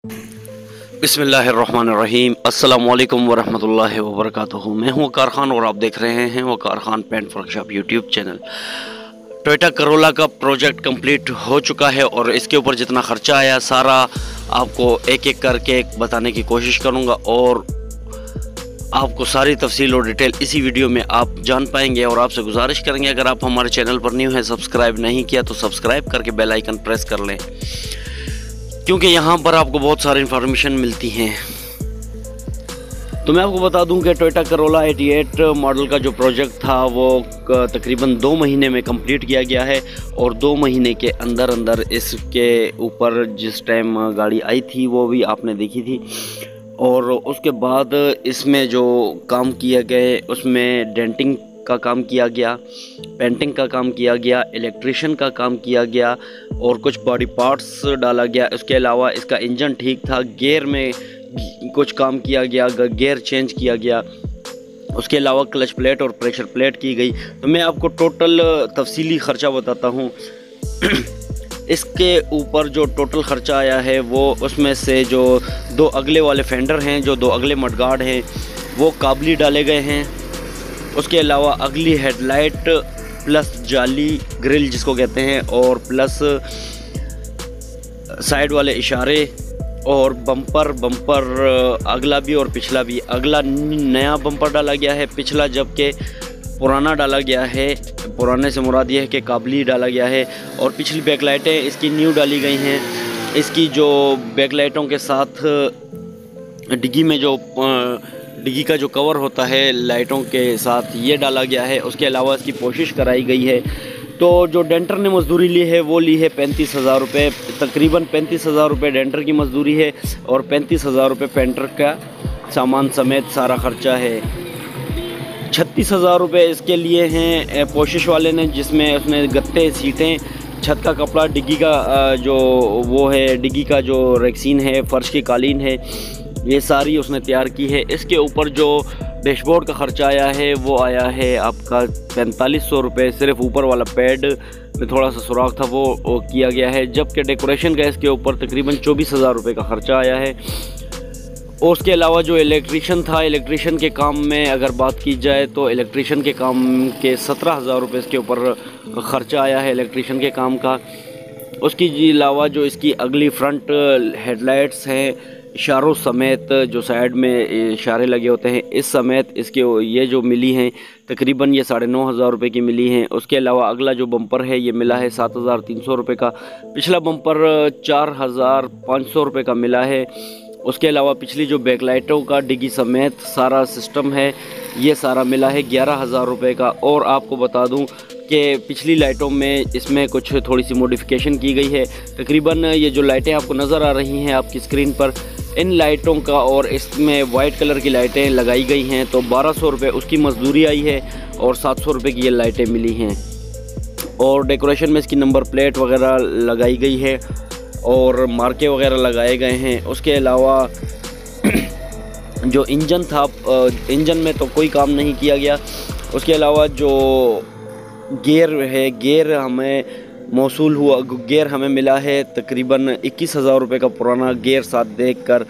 बिस्मिल्लाहिर्रहमानिर्रहीम। अस्सलामु अलैकुम वरहमतुल्लाहि वबरकातुहू। मैं हूँ वकार खान और आप देख रहे हैं Waqar Khan paint workshop YouTube channel. Toyota Corolla का प्रोजेक्ट कंप्लीट हो चुका है और इसके ऊपर जितना खर्चा आया सारा आपको एक एक करके बताने की कोशिश करूँगा और आपको सारी तफसील और डिटेल इसी वीडियो में आप जान पाएंगे। और आपसे गुजारिश करेंगे, अगर आप हमारे चैनल पर न्यू हैं, सब्सक्राइब नहीं किया तो सब्सक्राइब करके बेल आइकन प्रेस कर लें, क्योंकि यहाँ पर आपको बहुत सारी इन्फॉर्मेशन मिलती हैं। तो मैं आपको बता दूं कि टोयोटा करोला 88 मॉडल का जो प्रोजेक्ट था वो तकरीबन 2 महीने में कंप्लीट किया गया है और 2 महीने के अंदर अंदर इसके ऊपर जिस टाइम गाड़ी आई थी वो भी आपने देखी थी। और उसके बाद इसमें जो काम किया गए उसमें डेंटिंग का काम किया गया, पेंटिंग का काम किया गया, इलेक्ट्रिशियन का काम किया गया और कुछ बॉडी पार्ट्स डाला गया। इसके अलावा इसका इंजन ठीक था, गियर में कुछ काम किया गया, गियर चेंज किया गया। उसके अलावा क्लच प्लेट और प्रेशर प्लेट की गई। तो मैं आपको टोटल तफसीली ख़र्चा बताता हूँ। इसके ऊपर जो टोटल ख़र्चा आया है वो उसमें से जो 2 अगले वाले फेंडर हैं, जो 2 अगले मडगार्ड हैं वो काबली डाले गए हैं। उसके अलावा अगली हेडलाइट प्लस जाली ग्रिल जिसको कहते हैं और प्लस साइड वाले इशारे और बम्पर अगला भी और पिछला भी। अगला नया बम्पर डाला गया है, पिछला जबकि पुराना डाला गया है। पुराने से मुराद ये है कि काबली डाला गया है। और पिछली बैकलाइटें इसकी न्यू डाली गई हैं। इसकी जो बैकलाइटों के साथ डिग्गी का जो कवर होता है लाइटों के साथ ये डाला गया है। उसके अलावा इसकी पोशिश कराई गई है। तो जो डेंटर ने मजदूरी ली है वो ली है 35,000 रुपये। तकरीबन 35,000 रुपये डेंटर की मजदूरी है और 35,000 रुपये पेंटर का सामान समेत सारा ख़र्चा है। 36,000 रुपये इसके लिए हैं पोशिश वाले ने, जिसमें उसने गत्ते, सीटें, छत का कपड़ा, डिग्गी का जो वो है, डिग्गी का जो रेक्सीन है, फ़र्श की कालीन है, ये सारी उसने तैयार की है। इसके ऊपर जो डैशबोर्ड का ख़र्चा आया है वो आया है आपका 4500 रुपये। सिर्फ ऊपर वाला पैड में थोड़ा सा सुराख था वो किया गया है। जबकि डेकोरेशन का इसके ऊपर तकरीबन 24,000 रुपये का ख़र्चा आया है। और उसके अलावा जो इलेक्ट्रिशियन था, इलेक्ट्रिशियन के काम में अगर बात की जाए तो इलेक्ट्रिशियन के काम के 17,000 रुपये इसके ऊपर ख़र्चा आया है इलेक्ट्रिशियन के काम का। उसके अलावा जो इसकी अगली फ्रंट हेडलाइट्स हैं इशारों समेत, जो साइड में इशारे लगे होते हैं इस समेत इसके ये जो मिली हैं तकरीबन ये 9,500 रुपये की मिली हैं। उसके अलावा अगला जो बम्पर है ये मिला है 7,300 रुपये का। पिछला बम्पर 4,500 रुपये का मिला है। उसके अलावा पिछली जो बैकलाइटों का डिग्गी समेत सारा सिस्टम है ये सारा मिला है 11,000 रुपये का। और आपको बता दूं कि पिछली लाइटों में इसमें कुछ थोड़ी सी मॉडिफिकेशन की गई है। तकरीबन ये जो लाइटें आपको नज़र आ रही हैं आपकी स्क्रीन पर, इन लाइटों का और इसमें वाइट कलर की लाइटें लगाई गई हैं तो 1,200 रुपये उसकी मजदूरी आई है और 700 रुपये की ये लाइटें मिली हैं। और डेकोरेशन में इसकी नंबर प्लेट वगैरह लगाई गई है और मार्के वगैरह लगाए गए हैं। उसके अलावा जो इंजन था, इंजन में तो कोई काम नहीं किया गया। उसके अलावा जो गियर है, गियर हमें मौसूल हुआ, गियर हमें मिला है तकरीबन 21,000 रुपये का पुराना गियर साथ देखकर।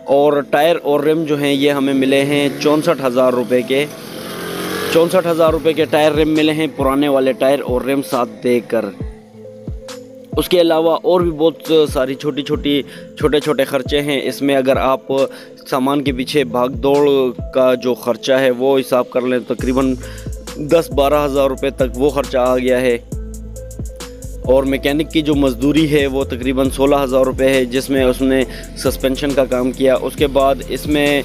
और टायर और रिम जो हैं ये हमें मिले हैं 64,000 रुपये के। 64,000 रुपये के टायर रिम मिले हैं, पुराने वाले टायर और रिम साथ देखकर। उसके अलावा और भी बहुत सारी छोटे छोटे ख़र्चे हैं इसमें। अगर आप सामान के पीछे भाग दौड़ का जो ख़र्चा है वो हिसाब कर लें तकरीबन 10-12 हज़ार रुपये तक वो ख़र्चा आ गया है। और मैकेनिक की जो मजदूरी है वो तकरीबन 16,000 रुपये है, जिसमें उसने सस्पेंशन का काम किया। उसके बाद इसमें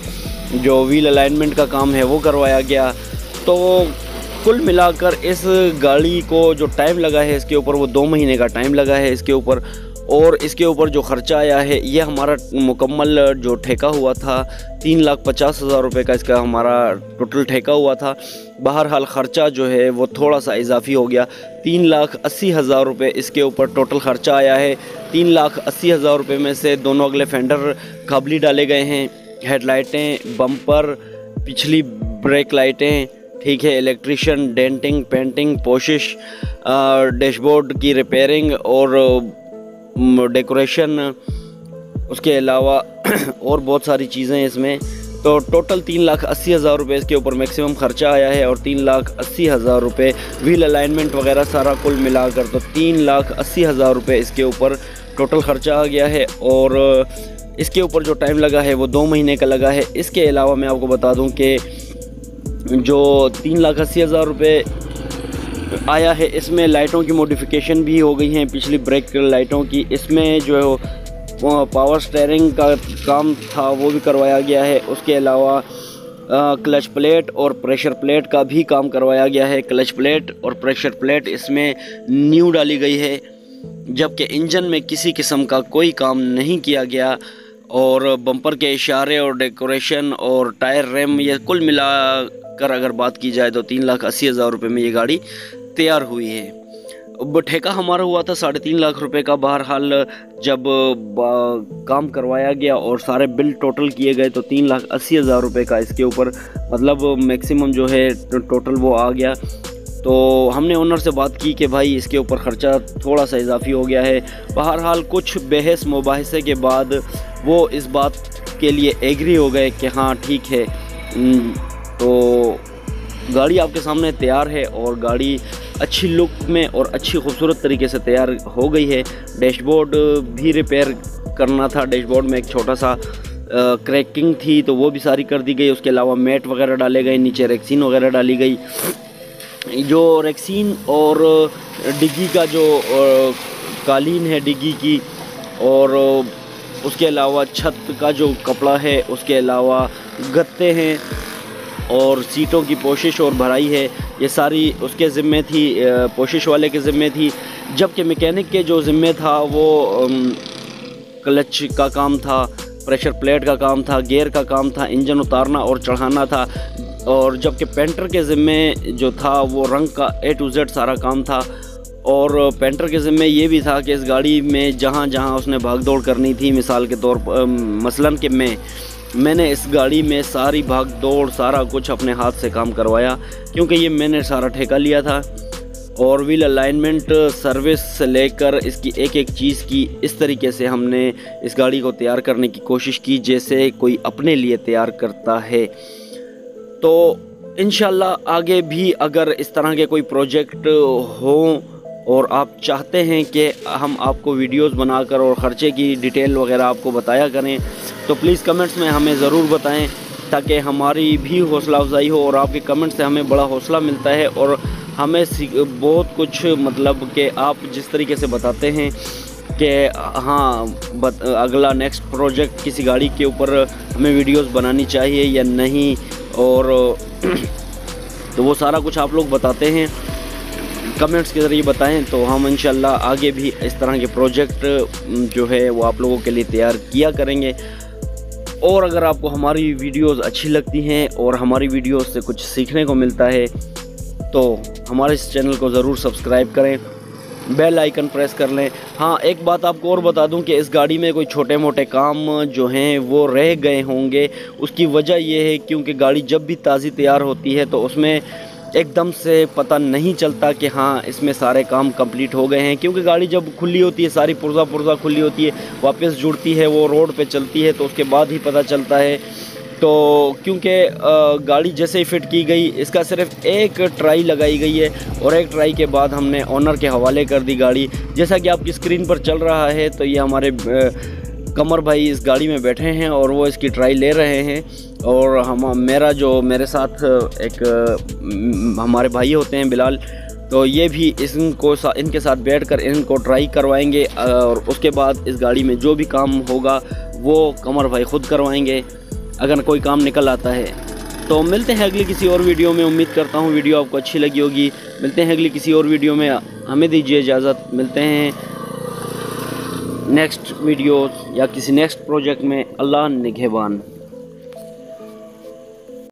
जो व्हील अलाइनमेंट का काम है वो करवाया गया। तो कुल मिलाकर इस गाड़ी को जो टाइम लगा है इसके ऊपर वो 2 महीने का टाइम लगा है इसके ऊपर। और इसके ऊपर जो ख़र्चा आया है ये हमारा मुकम्मल जो ठेका हुआ था 3,50,000 रुपये का इसका हमारा टोटल ठेका हुआ था। बहरहाल ख़र्चा जो है वो थोड़ा सा इजाफी हो गया, 3,80,000 रुपये इसके ऊपर टोटल ख़र्चा आया है। 3,80,000 रुपये में से दोनों अगले फेंडर काबली डाले गए हैं, हेडलाइटें, बम्पर, पिछली ब्रेक लाइटें, ठीक है, इलेक्ट्रिशियन, डेंटिंग, पेंटिंग, पोशिश, डैशबोर्ड की रिपेयरिंग और डेकोरेशन उसके अलावा और बहुत सारी चीज़ें हैं इसमें। तो टोटल 3,80,000 रुपये इसके ऊपर मैक्सिमम ख़र्चा आया है और 3,80,000 रुपये व्हील अलाइनमेंट वगैरह सारा कुल मिलाकर तो 3,80,000 रुपये इसके ऊपर टोटल ख़र्चा आ गया है। और इसके ऊपर जो टाइम लगा है वो 2 महीने का लगा है। इसके अलावा मैं आपको बता दूं कि जो 3,80,000 रुपये आया है इसमें लाइटों की मॉडिफिकेशन भी हो गई हैं, पिछली ब्रेक लाइटों की। इसमें जो पावर स्टीयरिंग का काम था वो भी करवाया गया है। उसके अलावा क्लच प्लेट और प्रेशर प्लेट का भी काम करवाया गया है। क्लच प्लेट और प्रेशर प्लेट इसमें न्यू डाली गई है, जबकि इंजन में किसी किस्म का कोई काम नहीं किया गया। और बम्पर के इशारे और डेकोरेशन और टायर रेम ये कुल मिलाकर अगर बात की जाए तो 3,80,000 रुपये में ये गाड़ी तैयार हुई है। ठेका हमारा हुआ था 3.5 लाख रुपए का। बहरहाल जब काम करवाया गया और सारे बिल टोटल किए गए तो 3,80,000 रुपये का इसके ऊपर मतलब मैक्सिमम जो है टोटल वो आ गया। तो हमने ओनर से बात की कि भाई इसके ऊपर ख़र्चा थोड़ा सा इजाफी हो गया है। बहरहाल कुछ बहस मुबाहिसे के बाद वो इस बात के लिए एग्री हो गए कि हाँ ठीक है। तो गाड़ी आपके सामने तैयार है और गाड़ी अच्छी लुक में और अच्छी खूबसूरत तरीके से तैयार हो गई है। डैशबोर्ड भी रिपेयर करना था, डैशबोर्ड में एक छोटा सा क्रैकिंग थी तो वो भी सारी कर दी गई। उसके अलावा मैट वगैरह डाले गए, नीचे रेक्सीन वगैरह डाली गई। जो रेक्सीन और डिग्गी का जो कालीन है डिग्गी की, और उसके अलावा छत का जो कपड़ा है, उसके अलावा गत्ते हैं और सीटों की पोशिश और भराई है, ये सारी उसके ज़िम्मे थी, पोशिश वाले के ज़िम्मे थी। जबकि मैकेनिक के जो ज़िम्मे था वो क्लच का काम था, प्रेशर प्लेट का काम था, गियर का काम था, इंजन उतारना और चढ़ाना था। और जबकि पेंटर के ज़िम्मे जो था वो रंग का A to Z सारा काम था। और पेंटर के ज़िम्मे ये भी था कि इस गाड़ी में जहाँ जहाँ उसने भाग दौड़ करनी थी, मिसाल के तौर पर मसलन कि मैंने इस गाड़ी में सारी भाग दौड़ सारा कुछ अपने हाथ से काम करवाया, क्योंकि ये मैंने सारा ठेका लिया था। और व्हील अलाइनमेंट सर्विस से लेकर इसकी एक एक चीज़ की इस तरीके से हमने इस गाड़ी को तैयार करने की कोशिश की जैसे कोई अपने लिए तैयार करता है। तो इंशाल्लाह आगे भी अगर इस तरह के कोई प्रोजेक्ट हों और आप चाहते हैं कि हम आपको वीडियोस बनाकर और ख़र्चे की डिटेल वगैरह आपको बताया करें तो प्लीज़ कमेंट्स में हमें ज़रूर बताएं, ताकि हमारी भी हौसला अफजाई हो। और आपके कमेंट से हमें बड़ा हौसला मिलता है और हमें बहुत कुछ मतलब कि आप जिस तरीके से बताते हैं कि हाँ अगला नेक्स्ट प्रोजेक्ट किसी गाड़ी के ऊपर हमें वीडियोस बनानी चाहिए या नहीं, और तो वो सारा कुछ आप लोग बताते हैं, कमेंट्स के ज़रिए बताएं तो हम इंशाल्लाह आगे भी इस तरह के प्रोजेक्ट जो है वो आप लोगों के लिए तैयार किया करेंगे। और अगर आपको हमारी वीडियोस अच्छी लगती हैं और हमारी वीडियोस से कुछ सीखने को मिलता है तो हमारे इस चैनल को ज़रूर सब्सक्राइब करें, बेल आइकन प्रेस कर लें। हाँ, एक बात आपको और बता दूं कि इस गाड़ी में कोई छोटे मोटे काम जो हैं वो रह गए होंगे। उसकी वजह यह है क्योंकि गाड़ी जब भी ताज़ी तैयार होती है तो उसमें एकदम से पता नहीं चलता कि हाँ इसमें सारे काम कंप्लीट हो गए हैं, क्योंकि गाड़ी जब खुली होती है, सारी पुर्जा खुली होती है, वापस जुड़ती है, वो रोड पे चलती है तो उसके बाद ही पता चलता है। तो क्योंकि गाड़ी जैसे ही फिट की गई, इसका सिर्फ एक ट्राई लगाई गई है और एक ट्राई के बाद हमने ओनर के हवाले कर दी गाड़ी। जैसा कि आपकी स्क्रीन पर चल रहा है तो ये हमारे कमर भाई इस गाड़ी में बैठे हैं और वो इसकी ट्राई ले रहे हैं। और मेरे साथ एक हमारे भाई होते हैं बिलाल, तो ये भी इनके साथ बैठकर इनको ट्राई करवाएंगे और उसके बाद इस गाड़ी में जो भी काम होगा वो कमर भाई ख़ुद करवाएंगे अगर कोई काम निकल आता है। तो मिलते हैं अगली किसी और वीडियो में। उम्मीद करता हूँ वीडियो आपको अच्छी लगी होगी। मिलते हैं अगली किसी और वीडियो में, हमें दीजिए इजाज़त। मिलते हैं नेक्स्ट वीडियो या किसी नेक्स्ट प्रोजेक्ट में। अल्लाह निगहबान।